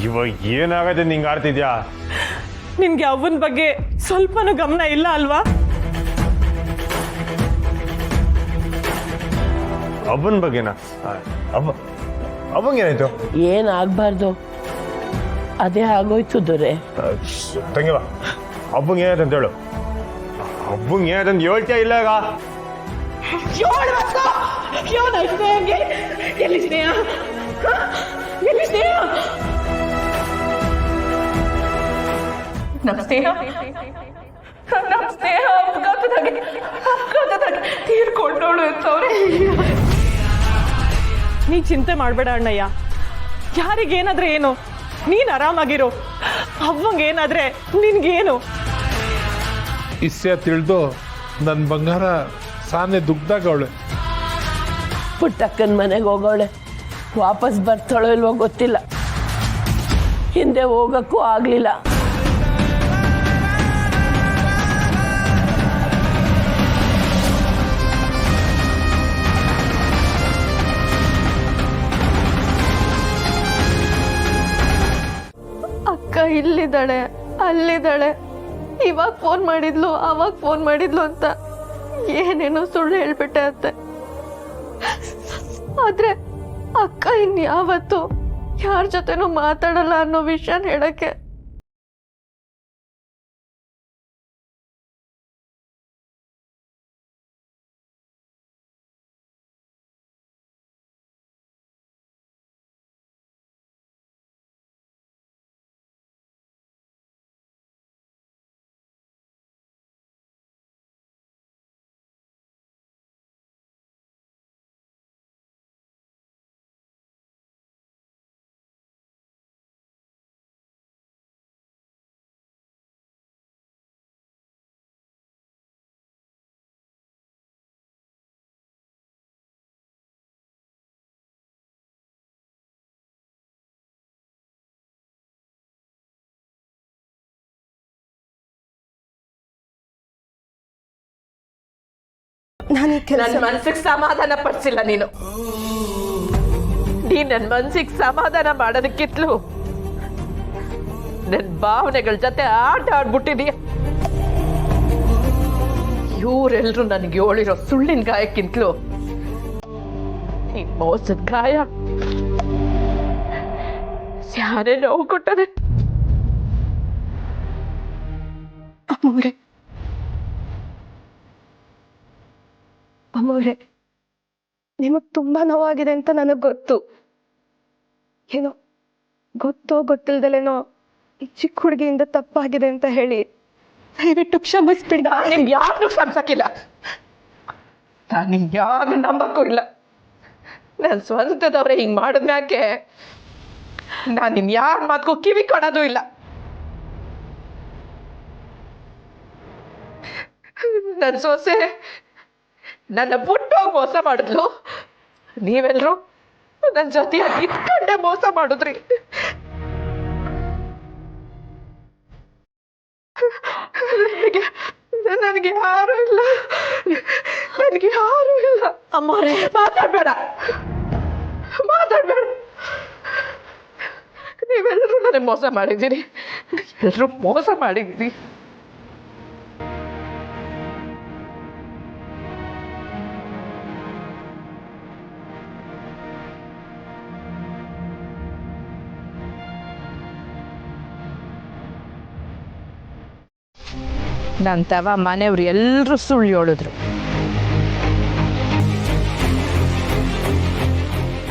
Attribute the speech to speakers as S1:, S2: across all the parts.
S1: ಇವಾಗ ಏನಾಗತ್ತೆ ನಿಂಗೆ ಆಡ್ತಿದ್ಯಾ?
S2: ನಿನ್ಗೆ ಅವನ ಬಗ್ಗೆ ಸ್ವಲ್ಪನೂ ಗಮನ ಇಲ್ಲ ಅಲ್ವಾ?
S1: ಅವನ ಬಗ್ಗೆನಾ? ಅವಂಗೇನಾಯ್ತು?
S3: ಏನಾಗಬಾರ್ದು ಅದೇ ಆಗೋಯ್ತು ದೊರೆ.
S1: ತಂಗಿವ ಹಬ್ಬಂಗೆ ಏನಾಯ್ತು ಅಂತ ಹೇಳು. ಹಬ್ಬಂಗೆ ಏನಾಯ್ತು ಅಂತ ಹೇಳ್ತೀಯ ಇಲ್ಲ ಈಗ?
S2: ಎಲ್ಲಿ ಸ್ನೇಹ? ಎಲ್ಲಿ ಸ್ನೇಹ? ನಮ್ಮ ಸ್ನೇಹ ಅಪಘಾತದಾಗೆ ತೀರ್ಕೊಂಡವಳು ಅಂತವ್ರೆ. ನೀ ಚಿಂತೆ ಮಾಡಬೇಡ ಅಣ್ಣಯ್ಯ. ಯಾರಿಗೇನಾದ್ರೆ ಏನು, ನೀನ್ ಆರಾಮಾಗಿರು. ಅವ್ವಂಗೇನಾದ್ರೆ ನಿನ್ಗೇನು?
S4: ಇಸ್ಸೆ ತಿಳಿದು ನನ್ನ ಬಂಗಾರ ಸಾನೆ ದುಗ್ದಾಗವಳೆ.
S3: ಪುಟ್ಟಕ್ಕನ ಮನೆಗೆ ಹೋಗೋಳೆ, ವಾಪಸ್ ಬರ್ತಾಳೋ ಇಲ್ವೋ ಗೊತ್ತಿಲ್ಲ. ಹಿಂದೆ ಹೋಗಕ್ಕೂ ಆಗಲಿಲ್ಲ.
S5: ಅಕ್ಕ ಇಲ್ಲಿದ್ದಾಳೆ, ಅಲ್ಲಿದ್ದಾಳೆ, ಇವಾಗ ಫೋನ್ ಮಾಡಿದ್ಲು, ಅವಾಗ ಫೋನ್ ಮಾಡಿದ್ಲು ಅಂತ ಏನೇನೋ ಸುಳ್ಳು ಹೇಳ್ಬಿಟ್ಟೆ ಅತ್ತೆ. ಆದ್ರೆ ಅಕ್ಕ ಇನ್ಯಾವತ್ತು ಯಾರ ಜೊತೆನೂ ಮಾತಾಡಲ್ಲ ಅನ್ನೋ ವಿಷಯನ ಹೇಳಕ್ಕೆ
S3: ನನ್ನ ಮನ್ಸಿಗೆ ಸಮಾಧಾನ ಪಡಿಸಿಲ್ಲ ನೀನು. ನನ್ನ ಮನ್ಸಿಗೆ ಸಮಾಧಾನ ಮಾಡೋದಕ್ಕಿತ್ಲು ನನ್ನ ಭಾವನೆಗಳ ಜೊತೆ ಆಟ ಆಡ್ಬಿಟ್ಟಿದೀಯ. ಇವರೆಲ್ಲರೂ ನನಗೆ ಹೇಳಿರೋ ಸುಳ್ಳಿನ ಗಾಯಕ್ಕಿಂತಲೂ ಈ ಮೋಸದ ಗಾಯ ಯಾರೇ ನೋವು ಕೊಟ್ಟದೆ.
S5: ಅಮ್ಮವ್ರೆ, ನಿಮಗ್ ತುಂಬಾ ನೋವಾಗಿದೆ ಅಂತ ನನಗ್ ಗೊತ್ತು. ಏನೋ ಗೊತ್ತೋ ಗೊತ್ತಿಲ್ದಲೇನೋ ಈ ಚಿಕ್ಕ ಹುಡುಗಿಯಿಂದ ತಪ್ಪಾಗಿದೆ ಅಂತ ಹೇಳಿ ದಯವಿಟ್ಟು ಕ್ಷಮಿಸ್ಬಿಡ.
S3: ನಿಮ್ಗೆ ಯಾರನ್ನೂ ಕ್ಷಮಿಸಕ್ಕಿಲ್ಲ. ನಾನು ನಿಮ್ಗೆ ಯಾರು ನಂಬಕ್ಕೂ ಇಲ್ಲ. ನನ್ನ ಸ್ವಂತದವ್ರೆ ಹಿಂಗ್ ಮಾಡಿದ್ಮ್ಯಾಕೆ ನಾನು ನಿನ್ ಯಾರ ಮಾತ್ಗೂ ಕಿವಿ ಕೊಡೋದು ಇಲ್ಲ. ನನ್ನ ಸೊಸೆ ನನ್ನ ಬಿಟ್ಟೋಗಿ ಮೋಸ ಮಾಡಿದ್ಲು. ನೀವೆಲ್ಲರೂ ನನ್ನ ಜೊತೆಯಾಗಿ ಇಟ್ಕೊಂಡೆ ಮೋಸ ಮಾಡಿದ್ರಿ. ನನಗೆ ಯಾರು ಇಲ್ಲ, ನನಗೆ ಯಾರು ಇಲ್ಲ. ಅಮ್ಮರೇ ಮಾತಾಡ್ಬೇಡ. ನೀವೆಲ್ಲರೂ ನನಗೆ ಮೋಸ ಮಾಡಿದ್ದೀರಿ, ಎಲ್ಲರೂ ಮೋಸ ಮಾಡಿದ್ದೀರಿ. ನನ್ನ ತವ ಮನೆಯವ್ರು ಎಲ್ಲರೂ ಸುಳ್ಳು ಹೇಳಿದ್ರು.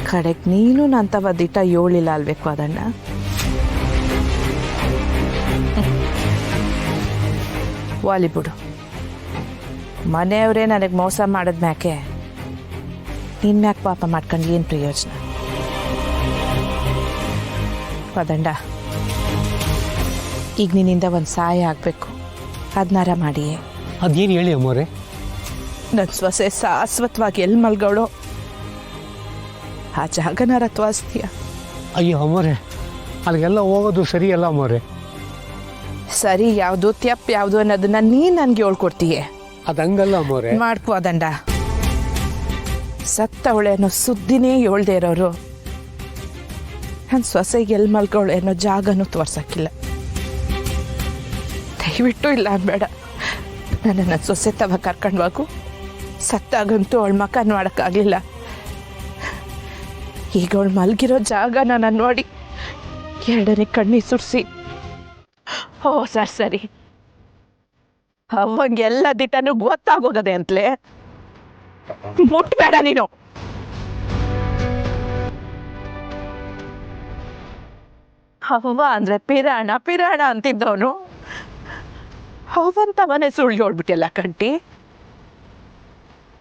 S3: ಕಡೆಗೆ ನೀನು ನನ್ನ ತವ ದಿಟ ಹೇಳಿಲ್ಲ ಅಲ್ಬೇಕು ಅದನ್ನ. ವಾಲಿ ಬಿಡು. ಮನೆಯವರೇ ನನಗೆ ಮೋಸ ಮಾಡಿದ್ಮ್ಯಾಕೆ ಇನ್ಮ್ಯಾಕೆ ಪಾಪ ಮಾಡ್ಕೊಂಡು ಏನು ಪ್ರಯೋಜನ? ಪದಂಡ, ಈಗ ನಿನ್ನಿಂದ ಒಂದು ಸಹಾಯ ಆಗಬೇಕು. ಅದನ್ನಾರ ಮಾಡಿ.
S6: ಅದೇನು ಹೇಳಿ ಅಮ್ಮೋರೆ?
S3: ನನ್ನ ಸೊಸೆ ಶಾಶ್ವತವಾಗಿ ಎಲ್ಲಿ ಮಲ್ಗೋಳು ಆ ಜಾಗನಾರ ತ್ವಾಸ್ತೀಯ?
S6: ಅಯ್ಯೋ ಅಮ್ಮೋರೆ, ಅಲ್ಲಿಗೆಲ್ಲ ಹೋಗೋದು ಸರಿ ಅಲ್ಲ ಅಮ್ಮೋರೆ.
S3: ಸರಿ ಯಾವುದು ತ್ಯಪ್ ಯಾವುದು ಅನ್ನೋದನ್ನ ನೀನು ನನಗೆ ಹೇಳ್ಕೊಡ್ತೀಯೇ.
S6: ಅದು ಹಂಗಲ್ಲ ಅಮ್ಮೋರೆ.
S3: ಮಾಡ್ಕೋ ಅದಂಡ. ಸತ್ತವಳೆ ಅನ್ನೋ ಸುದ್ದಿನೇ ಹೇಳ್ದೆ ಇರೋರು ನನ್ನ ಸೊಸೆಗೆ ಎಲ್ಲಿ ಮಲ್ಕೊಳ್ಳೋ ಅನ್ನೋ ಜಾಗನೂ ತೋರ್ಸಕ್ಕಿಲ್ಲ. ದಯವಿಟ್ಟು ಇಲ್ಲ ಅನ್ಬೇಡ. ನನ್ನ ಸೊಸೆ ತವ ಕರ್ಕೊಂಡು ಹೋಗು. ಸತ್ತಾಗಂತೂ ಅವಳ ಮಕ ನೋಡೋಕ್ಕಾಗಲಿಲ್ಲ. ಈಗ ಅವಳು ಮಲಗಿರೋ ಜಾಗನ ನಾನು ನೋಡಿ ಎರಡನೇ ಕಣ್ಣಿ ಸುರಿಸಿ, ಓ ಸರಿ ಅವಂಗೆಲ್ಲ ದಿಟ್ಟನೂ ಗೊತ್ತಾಗೋಗದೆ ಅಂತಲೇ ಮುಟ್ಬೇಡ ನೀನು. ಅವ್ವ ಅಂದ್ರೆ ಪಿರಾಣ ಪಿರಾಣ ಅಂತಿದ್ದವನು ಅವಂತ ಮನೆ ಸುಳ್ಳು ಹೇಳ್ಬಿಟ್ಟಿಲ್ಲ ಕಂಟಿ.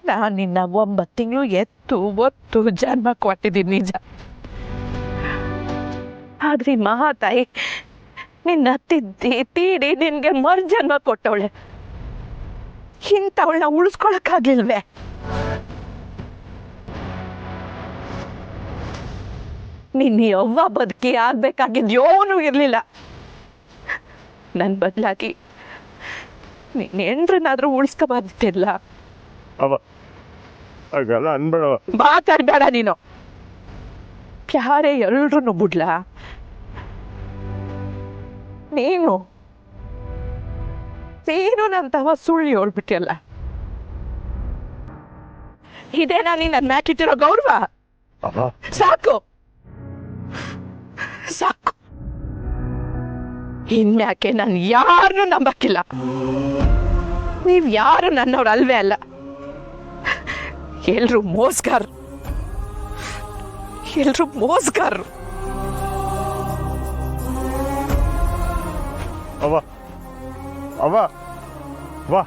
S3: ನಾನು ನಿನ್ನ 9 ತಿಂಗಳು ಎತ್ತು ಒತ್ತು ಜನ್ಮ ಕೊಟ್ಟಿದ್ದೀನಿ ನಿಜ. ಆದ್ರೆ ಈ ಮಹಾತಾಯಿ ನಿನ್ನ ತಿದ್ದಿ ತೀಡಿ ನಿನ್ಗೆ ಜನ್ಮ ಕೊಟ್ಟವಳೆ. ಇಂಥವಳನ್ನ ಉಳಿಸ್ಕೊಳಕ್ಕಾಗ್ಲಿಲ್ವೇ? ನಿನ್ನ ಯವ್ವ ಬದುಕಿ ಆಗ್ಬೇಕಾಗಿದ್ದು ಯೋನು ಇರಲಿಲ್ಲ. ನನ್ನ ಬದಲಾಗಿ ನೀನು ಹೆಂಡ್ರನ್ನಾದ್ರೂ ಉಳಿಸ್ಕೋಬಾರ್ದಿಲ್ಲ.
S1: ಅವ ಹಾಗೆಲ್ಲ ಅನ್ಬೇಡವ.
S3: ಮಾತಾಡ್ಬೇಡ ನೀನು. ಯಾರೇ ಎಲ್ರೂ ಬಿಡ್ಲ? ನೀನು ನಂತವ ಸುಳ್ಳು ಹೇಳ್ಬಿಟ್ಟಿಯಲ್ಲ. ಇದೇನಾ ನೀನ್ ನನ್ನ ಮ್ಯಾಕಿಟ್ಟಿರೋ ಗೌರವ?
S1: ಅವ
S3: ಸಾಕು ಸಾಕು. ಇನ್ಮ್ಯಾಕೆ ನಾನು ಯಾರನ್ನೂ ನಂಬಕ್ಕಿಲ್ಲ. ನೀವ್ ಯಾರು ನನ್ನವ್ರು ಅಲ್ವೇ ಅಲ್ಲ. ಎಲ್ರು ಮೋಸ್ಗಾರರು.
S1: ಅವ ಅವ ವಾ